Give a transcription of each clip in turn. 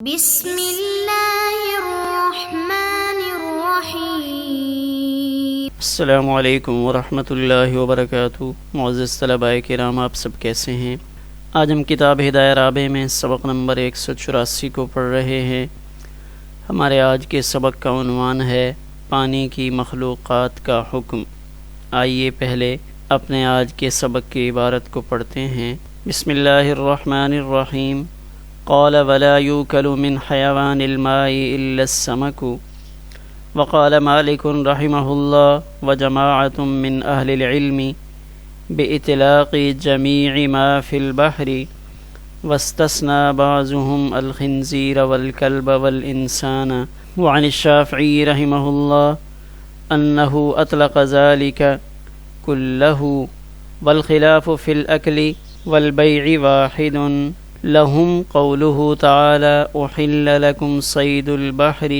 بسم اللہ الرحمن الرحیم۔ السلام علیکم ورحمۃ اللہ وبرکاتہ۔ معزز طلباء کرام، آپ سب کیسے ہیں؟ آج ہم کتاب ہدایہ رابع میں سبق نمبر 184 کو پڑھ رہے ہیں۔ ہمارے آج کے سبق کا عنوان ہے پانی کی مخلوقات کا حکم۔ آئیے پہلے اپنے آج کے سبق کی عبارت کو پڑھتے ہیں۔ بسم اللہ الرحمن الرحیم۔ قال ولا يوكل من حيوان الماء إلا السمك۔ وقال مالك رحمه الله وجماعة من أهل العلم بإطلاق جميع ما في البحر، واستثنى بعضهم الخنزير والكلب والإنسان، وعن الشافعي رحمه الله أنه أطلق ذلك كله، والخلاف في الأكل والبيع واحد لهم قوله تعالى أحل لكم صيد البحر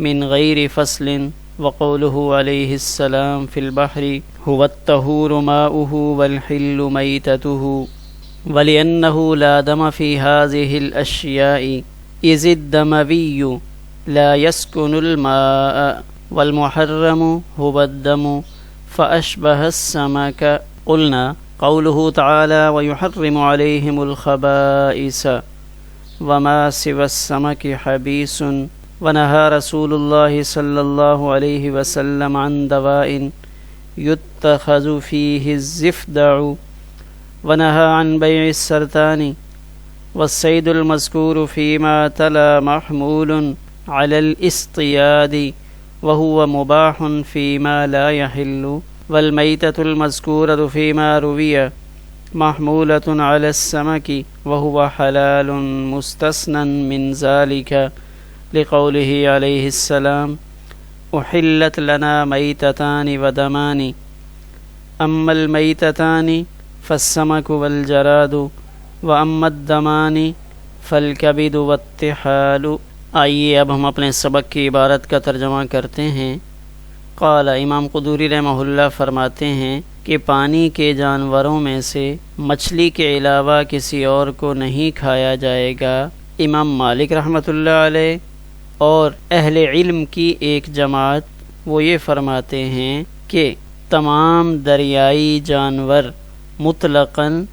من غير فصل، وقوله عليه السلام في البحر هو الطهور ماؤه والحل ميتته، ولأنه لا دم في هذه الأشياء إذ الدموي لا يسكن الماء، والمحرم هو الدم فأشبه السمك۔ قلنا قوله تعالى ويحرم عليهم الخبائث وما سوى السمك حبيس، ونهى رسول الله صلى الله عليه وسلم عن دواء يتخذ فيه الزفدع، ونهى عن بيع السرطان، والصيد المذكور فيما تلا محمول على الاصطياد وهو مباح فيما لا يحل، والمیتۃ المذکورۃ فیما روی محمولۃ علی السمک وهو حلال مستثنى من ذلك لقوله علیہ السلام احلت لنا میتتان ودمان، اما المیتتان فالسمک والجراد، واما الدمان فالکبد والطحال۔ آئیے اب ہم اپنے سبق کی عبارت کا ترجمہ کرتے ہیں۔ قال امام قدوری رحمہ اللہ فرماتے ہیں کہ پانی کے جانوروں میں سے مچھلی کے علاوہ کسی اور کو نہیں کھایا جائے گا۔ امام مالک رحمۃ اللہ علیہ اور اہل علم کی ایک جماعت وہ یہ فرماتے ہیں کہ تمام دریائی جانور مطلقاً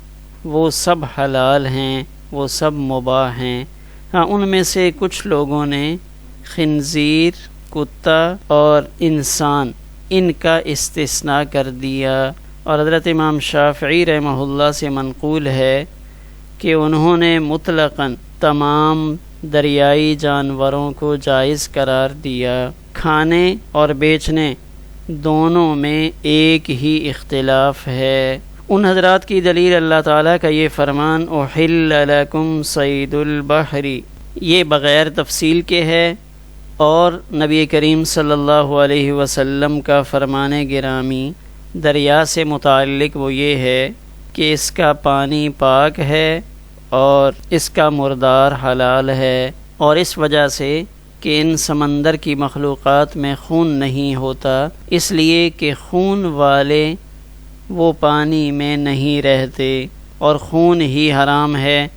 وہ سب حلال ہیں، وہ سب مباح ہیں۔ ہاں، ان میں سے کچھ لوگوں نے خنزیر، کتا اور انسان ان کا استثناء کر دیا، اور حضرت امام شافعی رحمہ اللہ سے منقول ہے کہ انہوں نے مطلقاً تمام دریائی جانوروں کو جائز قرار دیا۔ کھانے اور بیچنے دونوں میں ایک ہی اختلاف ہے۔ ان حضرات کی دلیل اللہ تعالیٰ کا یہ فرمان احل لکم صید البحر، یہ بغیر تفصیل کے ہے، اور نبی کریم صلی اللہ علیہ وسلم کا فرمان گرامی دریا سے متعلق وہ یہ ہے کہ اس کا پانی پاک ہے اور اس کا مردار حلال ہے، اور اس وجہ سے کہ ان سمندر کی مخلوقات میں خون نہیں ہوتا، اس لیے کہ خون والے وہ پانی میں نہیں رہتے اور خون ہی حرام ہے،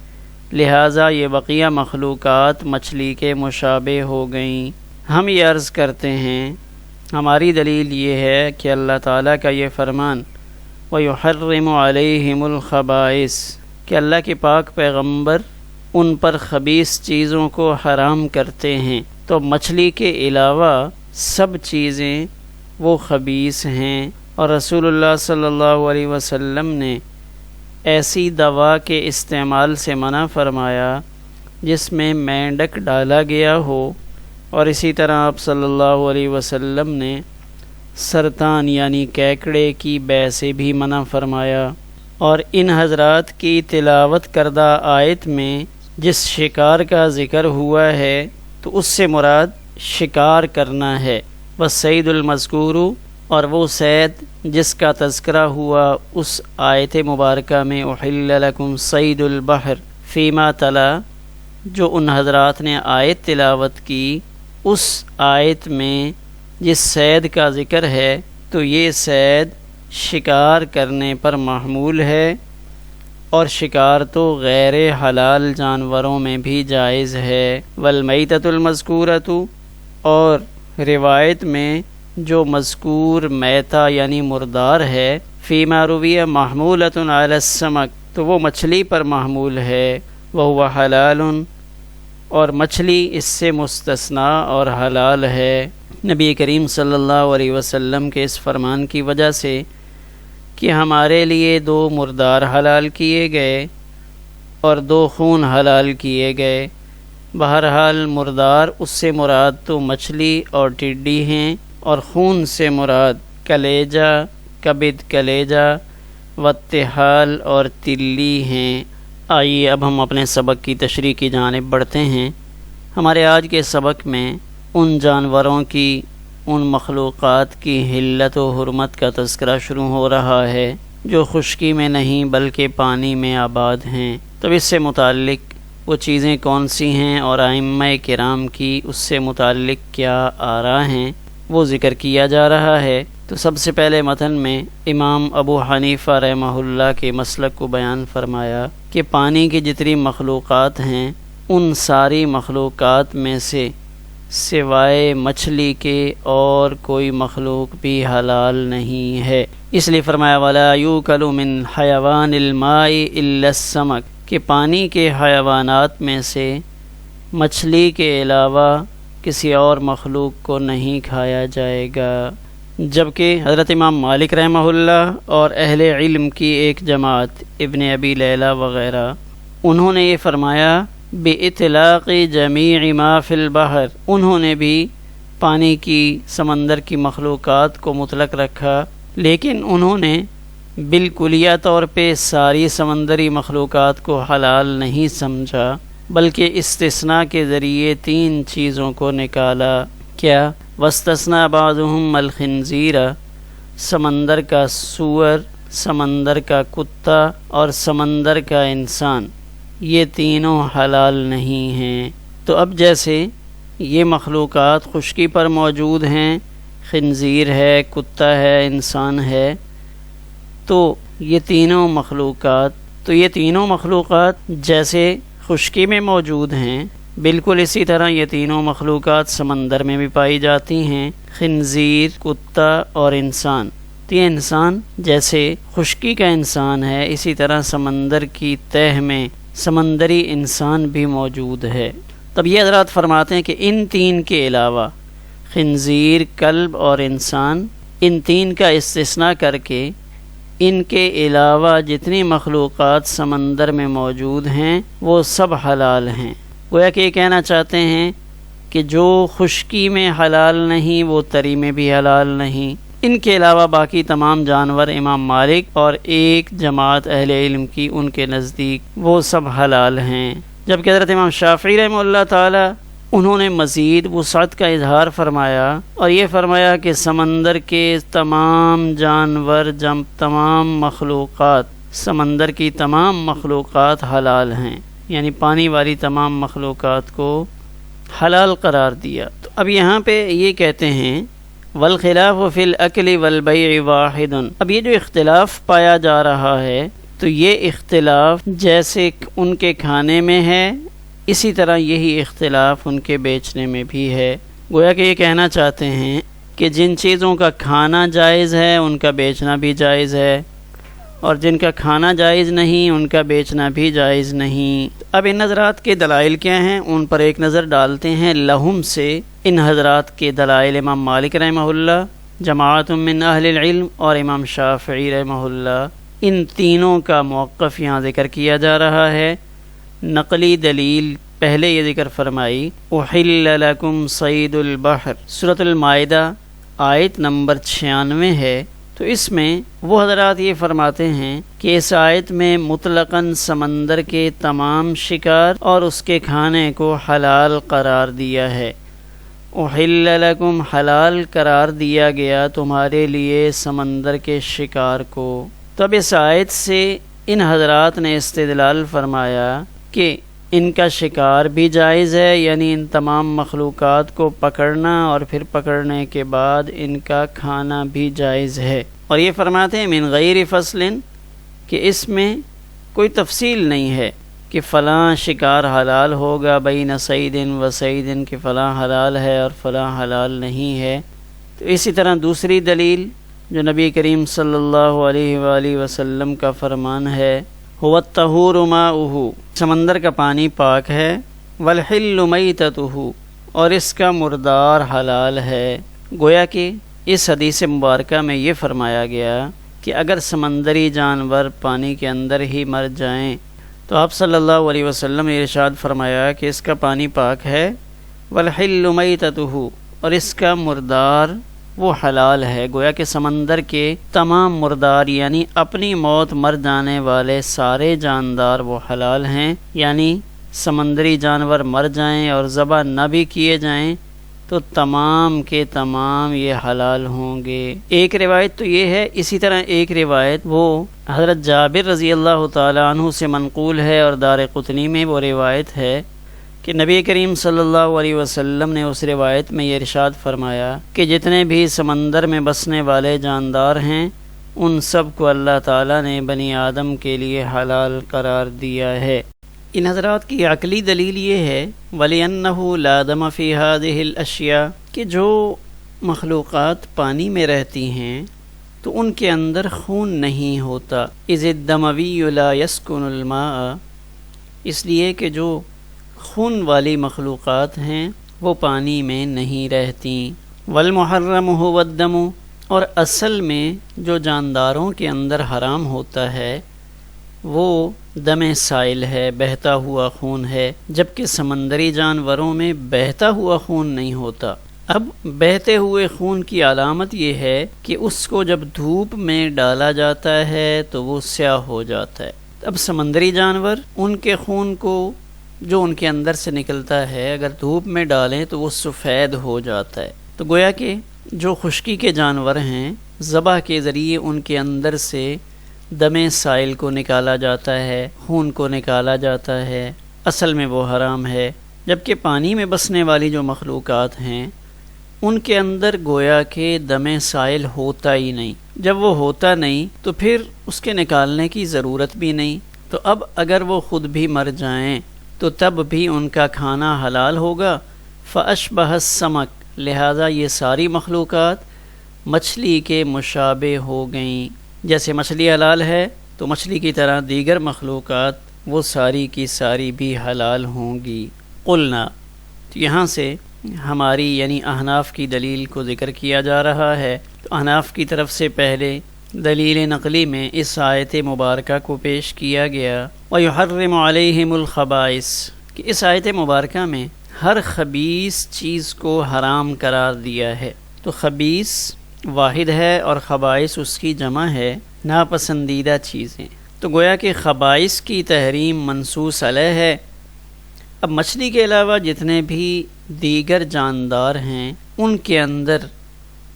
لہٰذا یہ بقیہ مخلوقات مچھلی کے مشابہ ہو گئیں۔ ہم یہ عرض کرتے ہیں، ہماری دلیل یہ ہے کہ اللہ تعالیٰ کا یہ فرمان وَيُحَرِّمُ عَلَيْهِمُ الْخَبَائِثَ کہ اللہ کے پاک پیغمبر ان پر خبیث چیزوں کو حرام کرتے ہیں، تو مچھلی کے علاوہ سب چیزیں وہ خبیث ہیں، اور رسول اللہ صلی اللہ علیہ وسلم نے ایسی دوا کے استعمال سے منع فرمایا جس میں مینڈک ڈالا گیا ہو، اور اسی طرح آپ صلی اللہ علیہ وسلم نے سرطان یعنی کیکڑے کی بے سے بھی منع فرمایا۔ اور ان حضرات کی تلاوت کردہ آیت میں جس شکار کا ذکر ہوا ہے تو اس سے مراد شکار کرنا ہے، والصید المذکور، اور وہ صید جس کا تذکرہ ہوا اس آیت مبارکہ میں احل لکم صید البحر فیما تلا، جو ان حضرات نے آیت تلاوت کی، اس آیت میں جس صید کا ذکر ہے تو یہ صید شکار کرنے پر محمول ہے، اور شکار تو غیر حلال جانوروں میں بھی جائز ہے۔ والمیتۃ المذکورۃ، اور روایت میں جو مذکور میتہ یعنی مردار ہے، فیما روی محمولۃ علی السمک، تو وہ مچھلی پر محمول ہے، وہو حلال، اور مچھلی اس سے مستثنیٰ اور حلال ہے۔ نبی کریم صلی اللہ علیہ وسلم کے اس فرمان کی وجہ سے کہ ہمارے لیے 2 مردار حلال کیے گئے اور 2 خون حلال کیے گئے۔ بہرحال مردار اس سے مراد تو مچھلی اور ٹڈی ہیں، اور خون سے مراد کلیجہ، کبد کلیجہ، وطحال اور تلی ہیں۔ آئیے اب ہم اپنے سبق کی تشریح کی جانب بڑھتے ہیں۔ ہمارے آج کے سبق میں ان جانوروں کی، ان مخلوقات کی حلت و حرمت کا تذکرہ شروع ہو رہا ہے جو خشکی میں نہیں بلکہ پانی میں آباد ہیں۔ تو اس سے متعلق وہ چیزیں کون سی ہیں اور ائمہ کرام کی اس سے متعلق کیا آراء ہیں وہ ذکر کیا جا رہا ہے۔ تو سب سے پہلے متن میں امام ابو حنیفہ رحمہ اللہ کے مسلک کو بیان فرمایا کہ پانی کی جتنی مخلوقات ہیں ان ساری مخلوقات میں سے سوائے مچھلی کے اور کوئی مخلوق بھی حلال نہیں ہے۔ اس لیے فرمایا وَلَا يُؤْكَلُ مِنْ حَيَوَانِ الْمَاءِ إِلَّا السَّمَكُ، کہ پانی کے حیوانات میں سے مچھلی کے علاوہ کسی اور مخلوق کو نہیں کھایا جائے گا۔ جبکہ حضرت امام مالک رحمہ اللہ اور اہل علم کی ایک جماعت ابن ابی لیلہ وغیرہ، انہوں نے یہ فرمایا بِإِطْلَاقِ جَمِيعِ مَا فِي الْبَحْرِ، انہوں نے بھی پانی کی، سمندر کی مخلوقات کو مطلق رکھا، لیکن انہوں نے بالکلیہ طور پہ ساری سمندری مخلوقات کو حلال نہیں سمجھا، بلکہ استثناء کے ذریعے 3 چیزوں کو نکالا۔ کیا؟ وَاسْتَثْنَىٰ بَعْضُهُمْ الْخِنْزِيرَ، سمندر کا سور، سمندر کا کتا اور سمندر کا انسان، یہ تینوں حلال نہیں ہیں۔ تو اب جیسے یہ مخلوقات خشکی پر موجود ہیں، خنزیر ہے، کتا ہے، انسان ہے، تو یہ تینوں مخلوقات جیسے خشکی میں موجود ہیں، بالکل اسی طرح یہ تینوں مخلوقات سمندر میں بھی پائی جاتی ہیں، خنزیر، کتا اور انسان۔ تو یہ انسان جیسے خشکی کا انسان ہے، اسی طرح سمندر کی تہہ میں سمندری انسان بھی موجود ہے۔ تب یہ حضرات فرماتے ہیں کہ ان 3 کے علاوہ، خنزیر، کلب اور انسان، ان 3 کا استثناء کر کے ان کے علاوہ جتنی مخلوقات سمندر میں موجود ہیں وہ سب حلال ہیں۔ گویا کہ یہ کہنا چاہتے ہیں کہ جو خشکی میں حلال نہیں وہ تری میں بھی حلال نہیں۔ ان کے علاوہ باقی تمام جانور امام مالک اور ایک جماعت اہل علم کی ان کے نزدیک وہ سب حلال ہیں۔ جبکہ حضرت امام شافعی رحمہ اللہ تعالی انہوں نے مزید وسعت کا اظہار فرمایا اور یہ فرمایا کہ سمندر کے تمام جانور، تمام مخلوقات، سمندر کی تمام مخلوقات حلال ہیں، یعنی پانی والی تمام مخلوقات کو حلال قرار دیا۔ تو اب یہاں پہ یہ کہتے ہیں والخلاف فی الاکل والبیع واحد، اب یہ جو اختلاف پایا جا رہا ہے تو یہ اختلاف جیسے ان کے کھانے میں ہے اسی طرح یہی اختلاف ان کے بیچنے میں بھی ہے۔ گویا کہ یہ کہنا چاہتے ہیں کہ جن چیزوں کا کھانا جائز ہے ان کا بیچنا بھی جائز ہے، اور جن کا کھانا جائز نہیں ان کا بیچنا بھی جائز نہیں۔ اب ان حضرات کے دلائل کیا ہیں ان پر ایک نظر ڈالتے ہیں۔ لہم سے ان حضرات کے دلائل امام مالک رحمہ اللہ، جماعت من اہل العلم اور امام شافعی رحمہ اللہ، ان تینوں کا موقف یہاں ذکر کیا جا رہا ہے۔ نقلی دلیل پہلے یہ ذکر فرمائی احل لکم صید البحر، سورۃ المائدہ آیت نمبر 96 ہے۔ تو اس میں وہ حضرات یہ فرماتے ہیں کہ اس آیت میں مطلقاً سمندر کے تمام شکار اور اس کے کھانے کو حلال قرار دیا ہے۔ احل لکم، حلال قرار دیا گیا تمہارے لیے سمندر کے شکار کو۔ تب اس آیت سے ان حضرات نے استدلال فرمایا کہ ان کا شکار بھی جائز ہے، یعنی ان تمام مخلوقات کو پکڑنا اور پھر پکڑنے کے بعد ان کا کھانا بھی جائز ہے۔ اور یہ فرماتے ہیں من غیر فصل، کہ اس میں کوئی تفصیل نہیں ہے کہ فلاں شکار حلال ہوگا بین صید و صید، کہ فلاں حلال ہے اور فلاں حلال نہیں ہے۔ تو اسی طرح دوسری دلیل جو نبی کریم صلی اللہ علیہ وآلہ وسلم کا فرمان ہے، هو الطہور ماؤہ، سمندر کا پانی پاک ہے، والحل میتتہ، اور اس کا مردار حلال ہے۔ گویا کہ اس حدیث مبارکہ میں یہ فرمایا گیا کہ اگر سمندری جانور پانی کے اندر ہی مر جائیں تو آپ صلی اللہ علیہ وسلم نے ارشاد فرمایا کہ اس کا پانی پاک ہے، والحل میتتہ، اور اس کا مردار وہ حلال ہے۔ گویا کہ سمندر کے تمام مردار یعنی اپنی موت مر جانے والے سارے جاندار وہ حلال ہیں، یعنی سمندری جانور مر جائیں اور ذبح نہ بھی کیے جائیں تو تمام کے تمام یہ حلال ہوں گے۔ ایک روایت تو یہ ہے، اسی طرح ایک روایت وہ حضرت جابر رضی اللہ تعالی عنہ سے منقول ہے اور دارقطنی میں وہ روایت ہے کہ نبی کریم صلی اللہ علیہ وسلم نے اس روایت میں یہ ارشاد فرمایا کہ جتنے بھی سمندر میں بسنے والے جاندار ہیں ان سب کو اللہ تعالیٰ نے بنی آدم کے لیے حلال قرار دیا ہے۔ ان حضرات کی عقلی دلیل یہ ہے وَلِأَنَّهُ لَا دَمَ فِي هَذِهِ الْأَشْيَاءِ، کہ جو مخلوقات پانی میں رہتی ہیں تو ان کے اندر خون نہیں ہوتا، إِذِ الدَّمَوِيُّ لَا يَسْكُنُ الْمَاءَ، اس لیے کہ جو خون والی مخلوقات ہیں وہ پانی میں نہیں رہتی۔ وَالْمُحَرَّمُ هُوَ الدَّمُ، اور اصل میں جو جانداروں کے اندر حرام ہوتا ہے وہ دم سائل ہے، بہتا ہوا خون ہے، جبکہ سمندری جانوروں میں بہتا ہوا خون نہیں ہوتا۔ اب بہتے ہوئے خون کی علامت یہ ہے کہ اس کو جب دھوپ میں ڈالا جاتا ہے تو وہ سیاہ ہو جاتا ہے۔ اب سمندری جانور ان کے خون کو جو ان کے اندر سے نکلتا ہے اگر دھوپ میں ڈالیں تو وہ سفید ہو جاتا ہے۔ تو گویا کہ جو خشکی کے جانور ہیں ذبح کے ذریعے ان کے اندر سے دم سائل کو نکالا جاتا ہے، خون کو نکالا جاتا ہے، اصل میں وہ حرام ہے۔ جبکہ پانی میں بسنے والی جو مخلوقات ہیں ان کے اندر گویا کہ دم سائل ہوتا ہی نہیں، جب وہ ہوتا نہیں تو پھر اس کے نکالنے کی ضرورت بھی نہیں۔ تو اب اگر وہ خود بھی مر جائیں تو تب بھی ان کا کھانا حلال ہوگا۔ فَأَشْبَهَ السَّمَكَ، لہذا یہ ساری مخلوقات مچھلی کے مشابہ ہو گئیں۔ جیسے مچھلی حلال ہے تو مچھلی کی طرح دیگر مخلوقات وہ ساری کی ساری بھی حلال ہوں گی۔ قلنا، تو یہاں سے ہماری یعنی احناف کی دلیل کو ذکر کیا جا رہا ہے۔ تو احناف کی طرف سے پہلے دلیل نقلی میں اس آیت مبارکہ کو پیش کیا گیا وَيُحَرِّمُ عَلَيْهِمُ الْخَبَائِثَ، کہ اس آیت مبارکہ میں ہر خبیث چیز کو حرام قرار دیا ہے۔ تو خبیث واحد ہے اور خبائث اس کی جمع ہے، ناپسندیدہ چیزیں۔ تو گویا کہ خبائث کی تحریم منصوص علیہ ہے۔ اب مچھلی کے علاوہ جتنے بھی دیگر جاندار ہیں ان کے اندر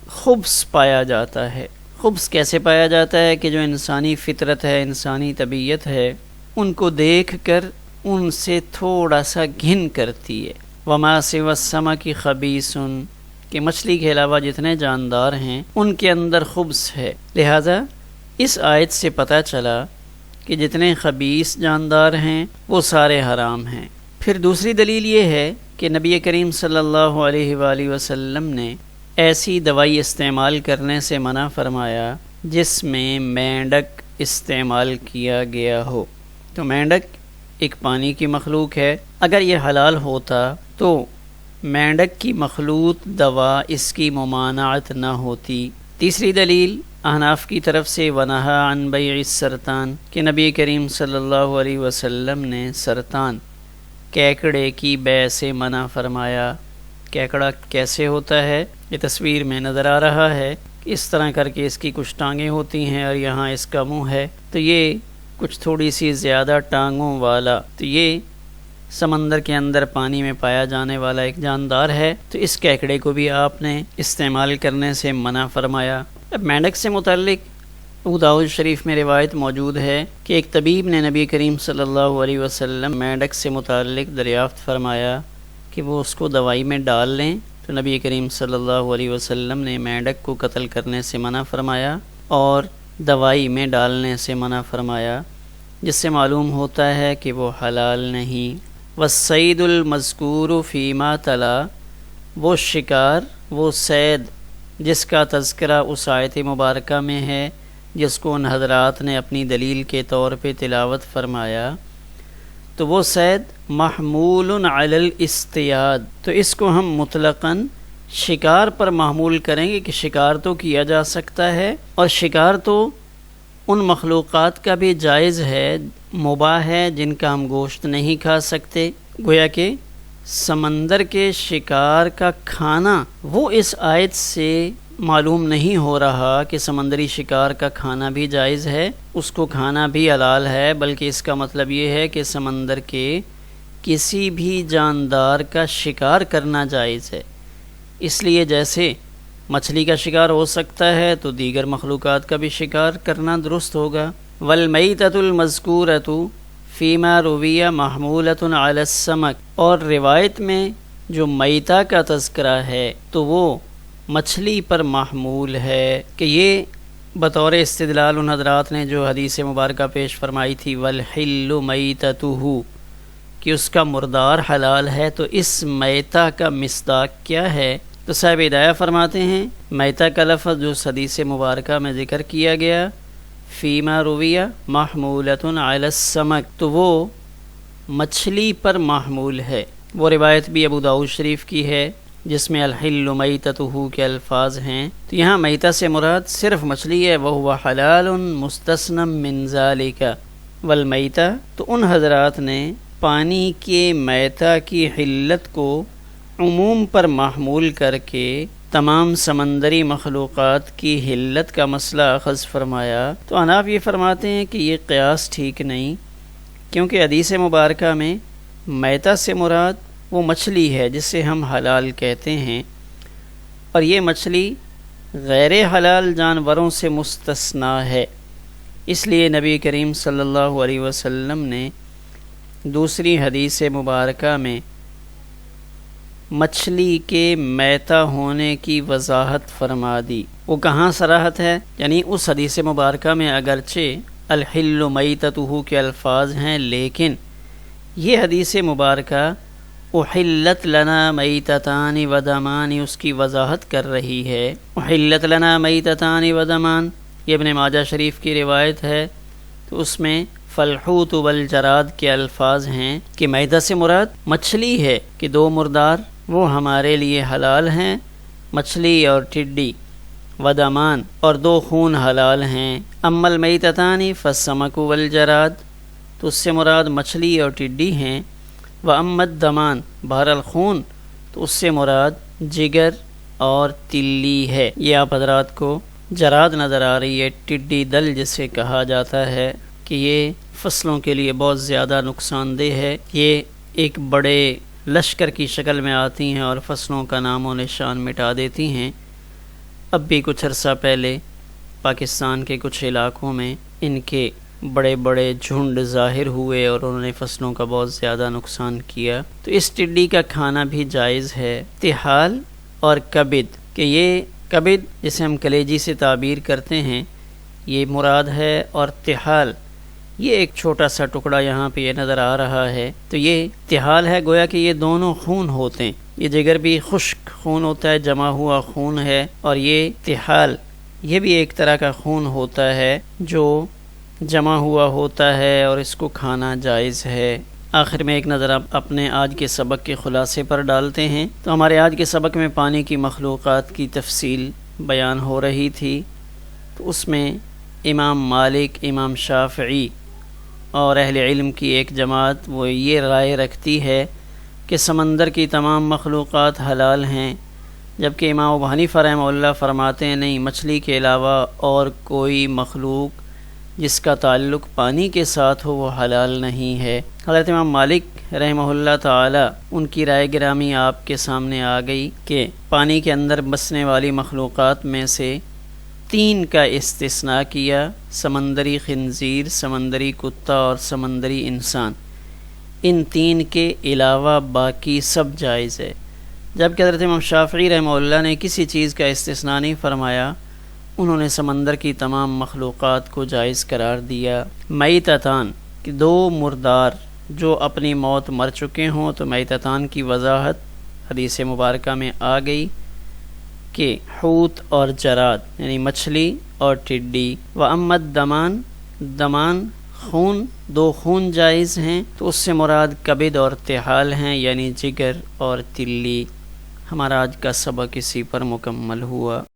خبث پایا جاتا ہے۔ خبث کیسے پایا جاتا ہے کہ جو انسانی فطرت ہے، انسانی طبیعت ہے، ان کو دیکھ کر ان سے تھوڑا سا گھن کرتی ہے۔ وَمَا سِوَى السَّمَكِ خَبِيثٌ، کہ مچھلی کے علاوہ جتنے جاندار ہیں ان کے اندر خبث ہے۔ لہذا اس آیت سے پتہ چلا کہ جتنے خبیث جاندار ہیں وہ سارے حرام ہیں۔ پھر دوسری دلیل یہ ہے کہ نبی کریم صلی اللہ علیہ وآلہ وسلم نے ایسی دوائی استعمال کرنے سے منع فرمایا جس میں مینڈک استعمال کیا گیا ہو۔ تو مینڈک ایک پانی کی مخلوق ہے، اگر یہ حلال ہوتا تو مینڈک کی مخلوط دوا اس کی ممانعت نہ ہوتی۔ تیسری دلیل احناف کی طرف سے وَنَهَا عَنْ بَيْعِ السَّرْطَانِ، کہ نبی کریم صلی اللہ علیہ وسلم نے سرطان کیکڑے کی بیع سے منع فرمایا۔ کیکڑا کیسے ہوتا ہے یہ تصویر میں نظر آ رہا ہے کہ اس طرح کر کے اس کی کچھ ٹانگیں ہوتی ہیں اور یہاں اس کا منہ ہے، تو یہ کچھ تھوڑی سی زیادہ ٹانگوں والا، تو یہ سمندر کے اندر پانی میں پایا جانے والا ایک جاندار ہے۔ تو اس کیکڑے کو بھی آپ نے استعمال کرنے سے منع فرمایا۔ اب مینڈک سے متعلق ابو داؤد شریف میں روایت موجود ہے کہ ایک طبیب نے نبی کریم صلی اللہ علیہ وسلم مینڈک سے متعلق دریافت فرمایا کہ وہ اس کو دوائی میں ڈال لیں، تو نبی کریم صلی اللہ علیہ وسلم نے مینڈک کو قتل کرنے سے منع فرمایا اور دوائی میں ڈالنے سے منع فرمایا۔ جس سے معلوم ہوتا ہے کہ وہ حلال نہیں۔ والصید المذکور فیما تلا، وہ شکار، وہ صید جس کا تذکرہ اس آیت مبارکہ میں ہے، جس کو ان حضرات نے اپنی دلیل کے طور پہ تلاوت فرمایا، تو وہ صید محمول علی الاصطیاد، تو اس کو ہم مطلقاً شکار پر محمول کریں گے کہ شکار تو کیا جا سکتا ہے، اور شکار تو ان مخلوقات کا بھی جائز ہے، مباح ہے، جن کا ہم گوشت نہیں کھا سکتے۔ گویا کہ سمندر کے شکار کا کھانا وہ اس آیت سے معلوم نہیں ہو رہا کہ سمندری شکار کا کھانا بھی جائز ہے، اس کو کھانا بھی حلال ہے، بلکہ اس کا مطلب یہ ہے کہ سمندر کے کسی بھی جاندار کا شکار کرنا جائز ہے۔ اس لیے جیسے مچھلی کا شکار ہو سکتا ہے تو دیگر مخلوقات کا بھی شکار کرنا درست ہوگا۔ والمیتۃ المذکورۃ فیما رویہ محمولۃ علی السمک، اور روایت میں جو میتہ کا تذکرہ ہے تو وہ مچھلی پر محمول ہے، کہ یہ بطور استدلال ان حضرات نے جو حدیث مبارکہ پیش فرمائی تھی والحل میتتہ، کہ اس کا مردار حلال ہے، تو اس میتہ کا مصداق کیا ہے؟ تو صاحب ہدایہ فرماتے ہیں میتہ کا لفظ جو حدیث مبارکہ میں ذکر کیا گیا فیما رویہ محمولۃ علی السمک، تو وہ مچھلی پر محمول ہے۔ وہ روایت بھی ابو داؤد شریف کی ہے جس میں الحل میتتہ کے الفاظ ہیں، تو یہاں میتہ سے مراد صرف مچھلی ہے، وہو حلال مستثنی من ذالک والمیتہ، تو ان حضرات نے پانی کے میتہ کی حلت کو عموم پر محمول کر کے تمام سمندری مخلوقات کی حلت کا مسئلہ اخذ فرمایا۔ تو حناف یہ فرماتے ہیں کہ یہ قیاس ٹھیک نہیں، کیونکہ حدیث مبارکہ میں میتہ سے مراد وہ مچھلی ہے جسے ہم حلال کہتے ہیں، اور یہ مچھلی غیر حلال جانوروں سے مستثنیٰ ہے۔ اس لیے نبی کریم صلی اللہ علیہ وسلم نے دوسری حدیث مبارکہ میں مچھلی کے میتہ ہونے کی وضاحت فرما دی۔ وہ کہاں صراحت ہے؟ یعنی اس حدیث مبارکہ میں اگرچہ الحل میتتہ کے الفاظ ہیں، لیکن یہ حدیث مبارکہ احلت لنا میتتان و دمان اس کی وضاحت کر رہی ہے۔ احلت لنا میتتان و دمان یہ ابن ماجہ شریف کی روایت ہے، تو اس میں فالحوت والجراد کے الفاظ ہیں کہ میتہ سے مراد مچھلی ہے، کہ دو مردار وہ ہمارے لیے حلال ہیں، مچھلی اور ٹڈی، ودمان اور دو خون حلال ہیں۔ اما المیتتان فالسمک والجراد، تو اس سے مراد مچھلی اور ٹڈی ہیں۔ واما الدمان بہرحال خون، تو اس سے مراد جگر اور تلی ہے۔ یہ آپ حضرات کو جراد نظر آ رہی ہے، ٹڈی دل جسے کہا جاتا ہے، کہ یہ فصلوں کے لیے بہت زیادہ نقصان دہ ہے۔ یہ ایک بڑے لشکر کی شکل میں آتی ہیں اور فصلوں کا نام و نشان مٹا دیتی ہیں۔ اب بھی کچھ عرصہ پہلے پاکستان کے کچھ علاقوں میں ان کے بڑے بڑے جھنڈ ظاہر ہوئے اور انہوں نے فصلوں کا بہت زیادہ نقصان کیا۔ تو اس ٹڈی کا کھانا بھی جائز ہے۔ تحال اور کبد، کہ یہ کبد جسے ہم کلیجی سے تعبیر کرتے ہیں یہ مراد ہے، اور تحال یہ ایک چھوٹا سا ٹکڑا یہاں پہ یہ نظر آ رہا ہے، تو یہ تحال ہے، گویا کہ یہ دونوں خون ہوتے ہیں۔ یہ جگر بھی خشک خون ہوتا ہے، جمع ہوا خون ہے، اور یہ تحال یہ بھی ایک طرح کا خون ہوتا ہے جو جمع ہوا ہوتا ہے، اور اس کو کھانا جائز ہے۔ آخر میں ایک نظر اپنے آج کے سبق کے خلاصے پر ڈالتے ہیں۔ تو ہمارے آج کے سبق میں پانی کی مخلوقات کی تفصیل بیان ہو رہی تھی، تو اس میں امام مالک، امام شافعی اور اہل علم کی ایک جماعت وہ یہ رائے رکھتی ہے کہ سمندر کی تمام مخلوقات حلال ہیں، جبکہ امام ابو حنیفہ رحمہ اللہ فرماتے ہیں نہیں، مچھلی کے علاوہ اور کوئی مخلوق جس کا تعلق پانی کے ساتھ ہو وہ حلال نہیں ہے۔ حضرت امام مالک رحمہ اللہ تعالی ان کی رائے گرامی آپ کے سامنے آ گئی کہ پانی کے اندر بسنے والی مخلوقات میں سے 3 کا استثناء کیا، سمندری خنزیر، سمندری کتا اور سمندری انسان۔ ان 3 کے علاوہ باقی سب جائز ہے، جبکہ حضرت امام شافعی رحمہ اللہ نے کسی چیز کا استثناء نہیں فرمایا، انہوں نے سمندر کی تمام مخلوقات کو جائز قرار دیا۔ میتتان کہ دو مردار جو اپنی موت مر چکے ہوں تو میتتان کی وضاحت حدیث مبارکہ میں آ گئی کہ حوت اور جراد یعنی مچھلی اور ٹڈی، وَأَمَّا الدَّمَانِ دمان خون، دو خون جائز ہیں تو اس سے مراد کبد اور تحال ہیں یعنی جگر اور تلی۔ ہمارا آج کا سبق اسی پر مکمل ہوا۔